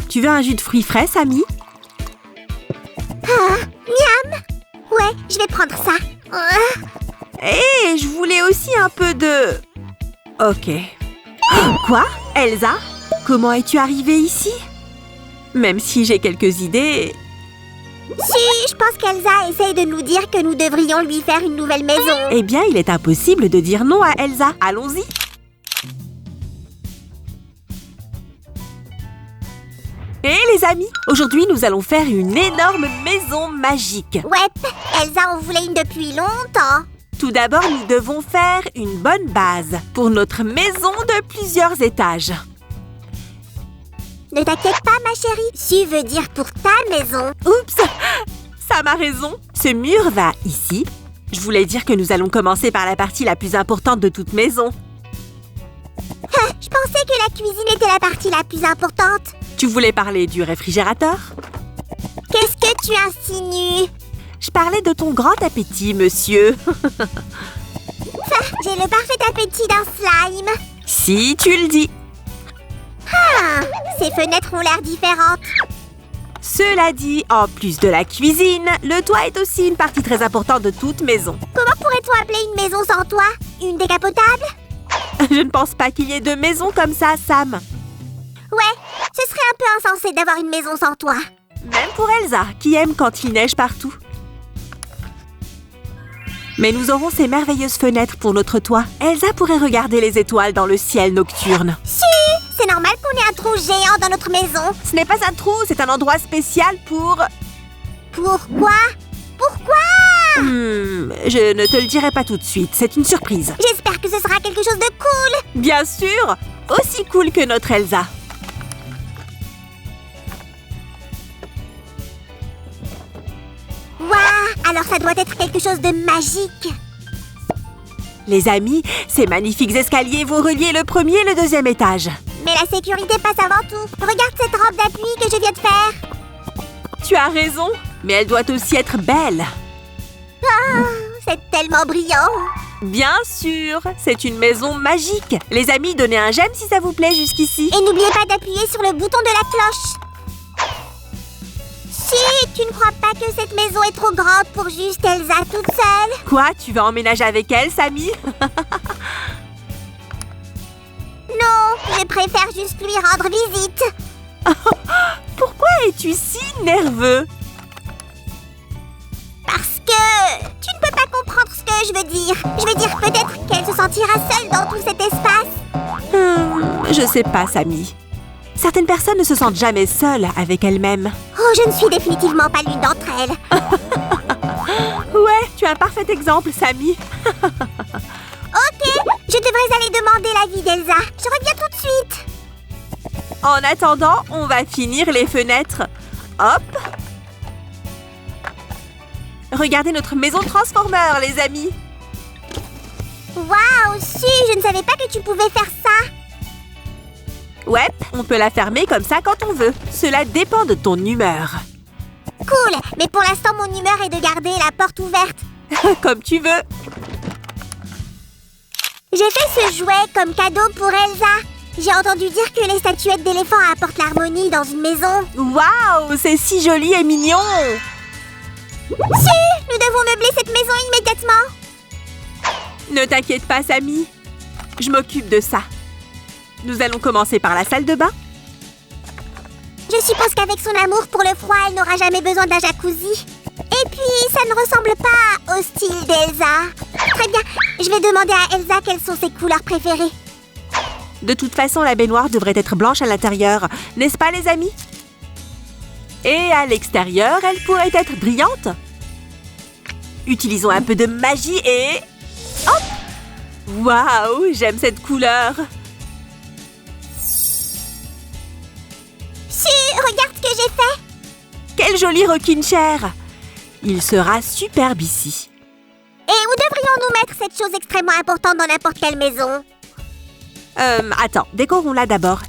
Tu veux un jus de fruits frais, Sammy? Miam! Ouais, je vais prendre ça. Hé, je voulais aussi un peu de... Ok. Quoi? Elsa? Comment es-tu arrivée ici? Même si j'ai quelques idées... Si, je pense qu'Elsa essaye de nous dire que nous devrions lui faire une nouvelle maison. Eh bien, il est impossible de dire non à Elsa. Allons-y. Hé, les amis! Aujourd'hui, nous allons faire une énorme maison magique. Ouais, Elsa en voulait une depuis longtemps. Tout d'abord, nous devons faire une bonne base pour notre maison de plusieurs étages. Ne t'inquiète pas, ma chérie. Si veut dire pour ta maison. Oups! Sam a raison. Ce mur va ici. Je voulais dire que nous allons commencer par la partie la plus importante de toute maison. Je pensais que la cuisine était la partie la plus importante. Tu voulais parler du réfrigérateur? Qu'est-ce que tu insinues? Je parlais de ton grand appétit, monsieur. J'ai le parfait appétit d'un slime. Si tu le dis. Ces fenêtres ont l'air différentes. Cela dit, en plus de la cuisine, le toit est aussi une partie très importante de toute maison. Comment pourrait-on appeler une maison sans toit? Une décapotable? Je ne pense pas qu'il y ait de maison comme ça, Sam. Ouais, ce serait un peu insensé d'avoir une maison sans toit. Même pour Elsa, qui aime quand il neige partout. Mais nous aurons ces merveilleuses fenêtres pour notre toit. Elsa pourrait regarder les étoiles dans le ciel nocturne. Si, c'est normal qu'on ait un trou géant dans notre maison. Ce n'est pas un trou, c'est un endroit spécial pour... Pourquoi? Pourquoi? Je ne te le dirai pas tout de suite, c'est une surprise. J'espère que ce sera quelque chose de cool. Bien sûr, aussi cool que notre Elsa. Waouh, alors ça doit être quelque chose de magique. Les amis, ces magnifiques escaliers vont relier le premier et le deuxième étage. Mais la sécurité passe avant tout. Regarde cette rampe d'appui que je viens de faire. Tu as raison, mais elle doit aussi être belle. C'est tellement brillant. Bien sûr, c'est une maison magique. Les amis, donnez un j'aime si ça vous plaît jusqu'ici. Et n'oubliez pas d'appuyer sur le bouton de la cloche. Si, tu ne crois pas que cette maison est trop grande pour juste Elsa toute seule? Quoi, tu vas emménager avec elle, Sammy? Non, je préfère juste lui rendre visite. Pourquoi es-tu si nerveux? Parce que tu ne peux pas comprendre ce que je veux dire. Je veux dire peut-être qu'elle se sentira seule dans tout cet espace. Je sais pas, Sammy. Certaines personnes ne se sentent jamais seules avec elles-mêmes. Oh, je ne suis définitivement pas l'une d'entre elles. Ouais, tu as un parfait exemple, Sammy. Ok, je devrais aller demander l'avis d'Elsa. Je reviens tout de suite. En attendant, on va finir les fenêtres. Hop! Regardez notre maison Transformer, les amis. Waouh, si, je ne savais pas que tu pouvais faire ça. Ouais, on peut la fermer comme ça quand on veut. Cela dépend de ton humeur. Cool, mais pour l'instant, mon humeur est de garder la porte ouverte. Comme tu veux. J'ai fait ce jouet comme cadeau pour Elsa. J'ai entendu dire que les statuettes d'éléphants apportent l'harmonie dans une maison. Waouh, c'est si joli et mignon. Si, nous devons meubler cette maison immédiatement. Ne t'inquiète pas, Sammy. Je m'occupe de ça. Nous allons commencer par la salle de bain. Je suppose qu'avec son amour pour le froid, elle n'aura jamais besoin d'un jacuzzi. Et puis, ça ne ressemble pas au style d'Elsa. Très bien, je vais demander à Elsa quelles sont ses couleurs préférées. De toute façon, la baignoire devrait être blanche à l'intérieur. N'est-ce pas, les amis? Et à l'extérieur, elle pourrait être brillante. Utilisons un peu de magie et... Hop! Waouh, j'aime cette couleur. Si, regarde ce que j'ai fait. Quel joli rocking chair. Il sera superbe ici. Et où devrions-nous mettre cette chose extrêmement importante dans n'importe quelle maison? Attends, décorons-la d'abord.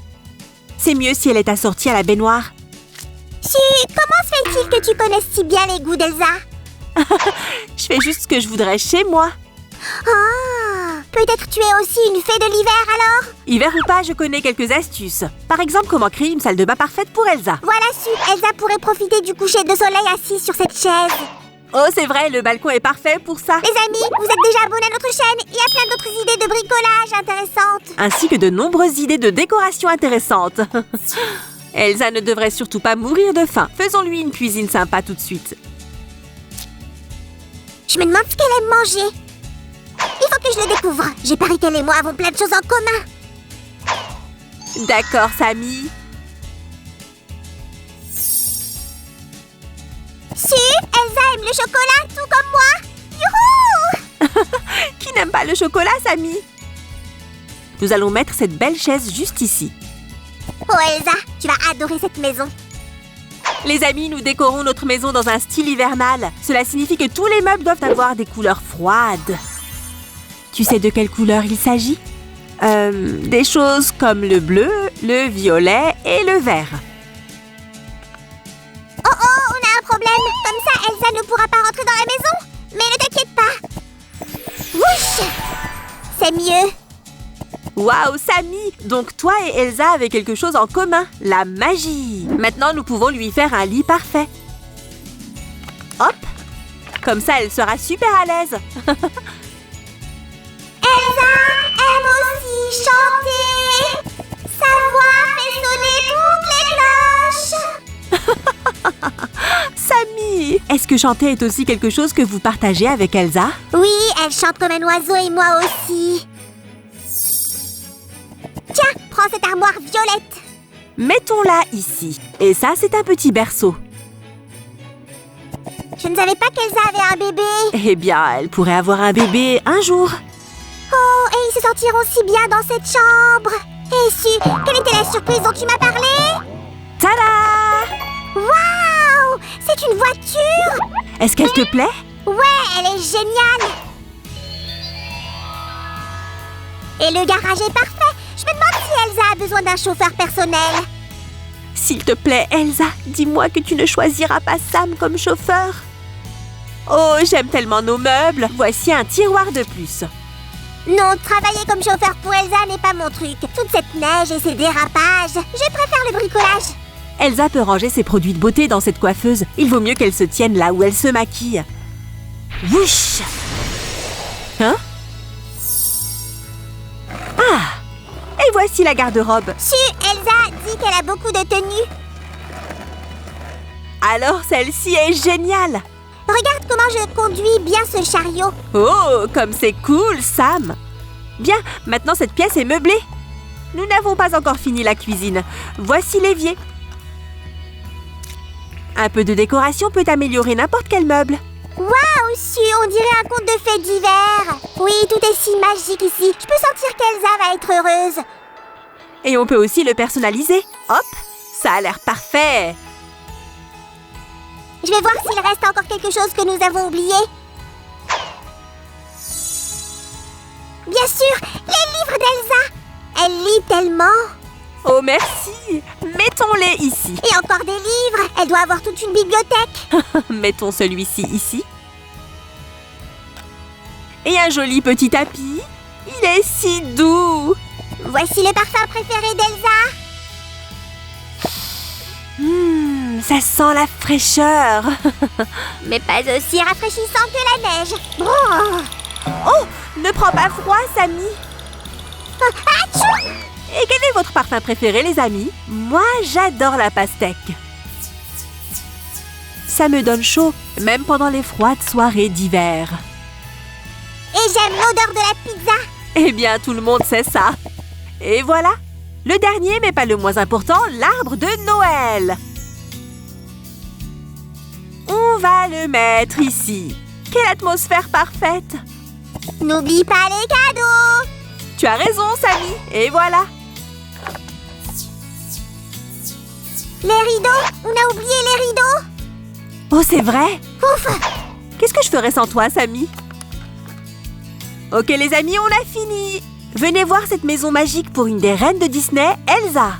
C'est mieux si elle est assortie à la baignoire. Si, comment se fait-il que tu connaisses si bien les goûts d'Elsa? Je fais juste ce que je voudrais chez moi. Ah, Peut-être tu es aussi une fée de l'hiver alors? Hiver ou pas, je connais quelques astuces. Par exemple, comment créer une salle de bain parfaite pour Elsa. Voilà su, Elsa pourrait profiter du coucher de soleil assise sur cette chaise. Oh, c'est vrai, le balcon est parfait pour ça. Les amis, vous êtes déjà abonnés à notre chaîne. Il y a plein d'autres idées de bricolage intéressantes. Ainsi que de nombreuses idées de décoration intéressantes. Elsa ne devrait surtout pas mourir de faim. Faisons-lui une cuisine sympa tout de suite. Je me demande ce qu'elle aime manger. Il faut que je le découvre. J'ai parié qu'elle et moi avons plein de choses en commun. D'accord, Samy. Su, Elsa aime le chocolat tout comme moi. Youhou! Qui n'aime pas le chocolat, Samy? Nous allons mettre cette belle chaise juste ici. Oh Elsa, tu vas adorer cette maison. Les amis, nous décorons notre maison dans un style hivernal. Cela signifie que tous les meubles doivent avoir des couleurs froides. Tu sais de quelle couleur il s'agit? Des choses comme le bleu, le violet et le vert. Oh oh, on a un problème. Comme ça, Elsa ne pourra pas rentrer dans la maison. Mais ne t'inquiète pas. Wouch! C'est mieux. Waouh, Samy! Donc toi et Elsa avez quelque chose en commun, la magie! Maintenant, nous pouvons lui faire un lit parfait. Hop! Comme ça, elle sera super à l'aise. Elsa aime aussi chanter. Sa voix fait sonner toutes les cloches. Samy! Est-ce que chanter est aussi quelque chose que vous partagez avec Elsa? Oui, elle chante comme un oiseau et moi aussi. Tiens, prends cette armoire violette. Mettons-la ici. Et ça, c'est un petit berceau. Je ne savais pas qu'Elsa avait un bébé. Eh bien, elle pourrait avoir un bébé un jour. Oh, et ils se sentiront si bien dans cette chambre. Et Su, quelle était la surprise dont tu m'as parlé? Tada! Waouh! C'est une voiture! Est-ce qu'elle te plaît? Ouais, elle est géniale! Et le garage est parfait. Je me demande si Elsa a besoin d'un chauffeur personnel. S'il te plaît, Elsa, dis-moi que tu ne choisiras pas Sam comme chauffeur. Oh, j'aime tellement nos meubles. Voici un tiroir de plus. Non, travailler comme chauffeur pour Elsa n'est pas mon truc. Toute cette neige et ces dérapages. Je préfère le bricolage. Elsa peut ranger ses produits de beauté dans cette coiffeuse. Il vaut mieux qu'elle se tienne là où elle se maquille. Wouch! Hein? Ah! Et voici la garde-robe. Su, Elsa dit qu'elle a beaucoup de tenues. Alors celle-ci est géniale! Regarde comment je conduis bien ce chariot. Oh, comme c'est cool, Sam! Bien, maintenant cette pièce est meublée. Nous n'avons pas encore fini la cuisine. Voici l'évier. Un peu de décoration peut améliorer n'importe quel meuble. Waouh, Su, on dirait un conte de fées d'hiver. Oui, tout est si magique ici. Je peux sentir qu'Elsa va être heureuse. Et on peut aussi le personnaliser. Hop, ça a l'air parfait. Je vais voir s'il reste encore quelque chose que nous avons oublié. Bien sûr, les livres d'Elsa. Elle lit tellement. Oh, merci. Mettons-les ici. Et encore des livres. Elle doit avoir toute une bibliothèque. Mettons celui-ci ici. Et un joli petit tapis. Il est si doux. Voici le parfum préféré d'Elsa. Ça sent la fraîcheur. Mais pas aussi rafraîchissant que la neige. Oh, Ne prends pas froid, Samy. Atchou! Et quel est votre parfum préféré, les amis? Moi, j'adore la pastèque. Ça me donne chaud, même pendant les froides soirées d'hiver. Et j'aime l'odeur de la pizza. Eh bien, tout le monde sait ça. Et voilà, le dernier, mais pas le moins important, l'arbre de Noël. On va le mettre ici. Quelle atmosphère parfaite! N'oublie pas les cadeaux. Tu as raison, Samy. Et voilà. Les rideaux. On a oublié les rideaux. Oh, c'est vrai? Ouf. Qu'est-ce que je ferais sans toi, Samy? Ok, les amis, on a fini. Venez voir cette maison magique pour une des reines de Disney, Elsa.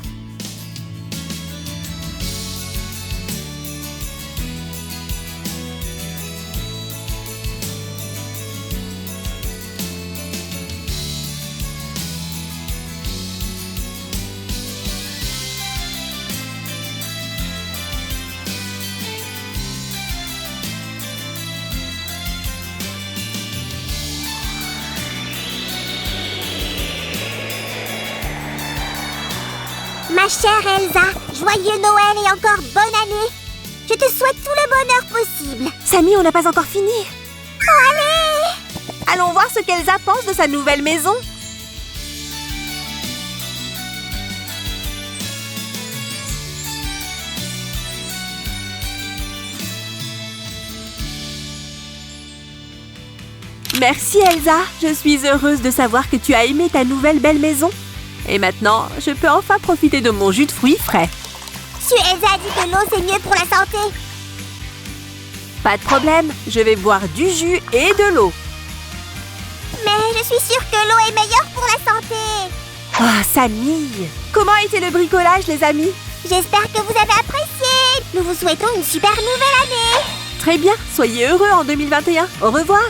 chère Elsa, joyeux Noël et encore bonne année. Je te souhaite tout le bonheur possible. Samy, on n'a pas encore fini. Oh, allez! Allons voir ce qu'Elsa pense de sa nouvelle maison. Merci Elsa, je suis heureuse de savoir que tu as aimé ta nouvelle belle maison. Et maintenant, je peux enfin profiter de mon jus de fruits frais. Elsa a dit que l'eau c'est mieux pour la santé. Pas de problème, je vais boire du jus et de l'eau. Mais je suis sûre que l'eau est meilleure pour la santé. Ah, Samy! Comment a été le bricolage, les amis? J'espère que vous avez apprécié. Nous vous souhaitons une super nouvelle année. Très bien, soyez heureux en 2021. Au revoir!